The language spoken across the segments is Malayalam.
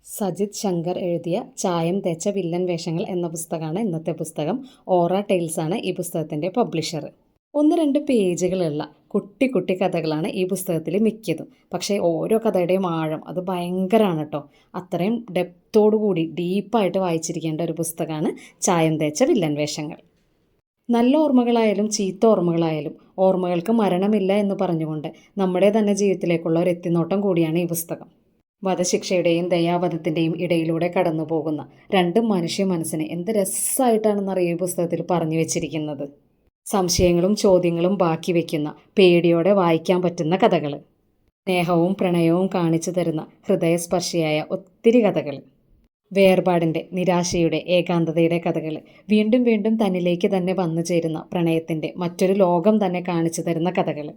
സജിത് ശങ്കർ എഴുതിയ ചായം തേച്ച വില്ലൻ വേഷങ്ങൾ എന്ന പുസ്തകമാണ് ഇന്നത്തെ പുസ്തകം. ഓറ ടെയിൽസാണ് ഈ പുസ്തകത്തിൻ്റെ പബ്ലിഷർ. 1-2 പേജുകളുള്ള കുട്ടി കുട്ടി കഥകളാണ് ഈ പുസ്തകത്തിൽ മിക്കതും. പക്ഷേ ഓരോ കഥയുടെയും ആഴം അത് ഭയങ്കരമാണ് കേട്ടോ. അത്രയും ഡെപ്തോടുകൂടി ഡീപ്പായിട്ട് വായിച്ചിരിക്കേണ്ട ഒരു പുസ്തകമാണ് ചായം തേച്ച വില്ലൻ വേഷങ്ങൾ. നല്ല ഓർമ്മകളായാലും ചീത്ത ഓർമ്മകളായാലും ഓർമ്മകൾക്ക് മരണമില്ല എന്ന് പറഞ്ഞുകൊണ്ട് നമ്മുടെ തന്നെ ജീവിതത്തിലേക്കുള്ള ഒരു എത്തിനോട്ടം കൂടിയാണ് ഈ പുസ്തകം. വധശിക്ഷയുടെയും ദയാവധത്തിൻ്റെയും ഇടയിലൂടെ കടന്നു പോകുന്ന 2 മനുഷ്യ മനസ്സിനെ എന്ത് രസമായിട്ടാണെന്നറിയ ഈ പുസ്തകത്തിൽ പറഞ്ഞു വെച്ചിരിക്കുന്നത്. സംശയങ്ങളും ചോദ്യങ്ങളും ബാക്കി വയ്ക്കുന്ന, പേടിയോടെ വായിക്കാൻ പറ്റുന്ന കഥകൾ, സ്നേഹവും പ്രണയവും കാണിച്ചു തരുന്ന ഹൃദയസ്പർശിയായ ഒത്തിരി കഥകൾ, വേർപാടിൻ്റെ, നിരാശയുടെ, ഏകാന്തതയുടെ കഥകൾ, വീണ്ടും വീണ്ടും തന്നിലേക്ക് തന്നെ വന്നു ചേരുന്ന പ്രണയത്തിൻ്റെ മറ്റൊരു ലോകം തന്നെ കാണിച്ചു തരുന്ന കഥകൾ.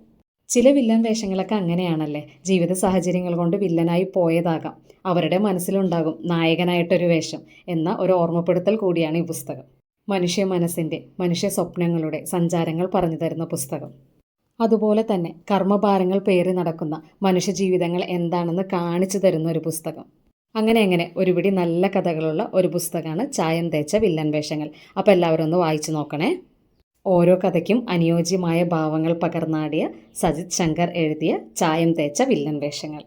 ചില വില്ലൻ വേഷങ്ങളൊക്കെ അങ്ങനെയാണല്ലേ, ജീവിത സാഹചര്യങ്ങൾ കൊണ്ട് വില്ലനായി പോയതാകാം, അവരുടെ മനസ്സിലുണ്ടാകും നായകനായിട്ടൊരു വേഷം എന്ന ഒരു ഓർമ്മപ്പെടുത്തൽ കൂടിയാണ് ഈ പുസ്തകം. മനുഷ്യ മനസ്സിൻ്റെ, മനുഷ്യ സ്വപ്നങ്ങളുടെ സഞ്ചാരങ്ങൾ പറഞ്ഞു തരുന്ന പുസ്തകം. അതുപോലെ തന്നെ കർമ്മഭാരങ്ങൾ പേറി നടക്കുന്ന മനുഷ്യ ജീവിതങ്ങൾ എന്താണെന്ന് കാണിച്ചു തരുന്ന ഒരു പുസ്തകം. അങ്ങനെ ഒരുപിടി നല്ല കഥകളുള്ള ഒരു പുസ്തകമാണ് ചായം തേച്ച വില്ലൻ വേഷങ്ങൾ. അപ്പോൾ എല്ലാവരും ഒന്ന് വായിച്ചു നോക്കണേ. ഓരോ കഥയ്ക്കും അനുയോജ്യമായ ഭാവങ്ങൾ പകർന്നാടിയ സജിത് ശങ്കർ എഴുതിയ ചായം തേച്ച വില്ലൻ വേഷങ്ങൾ.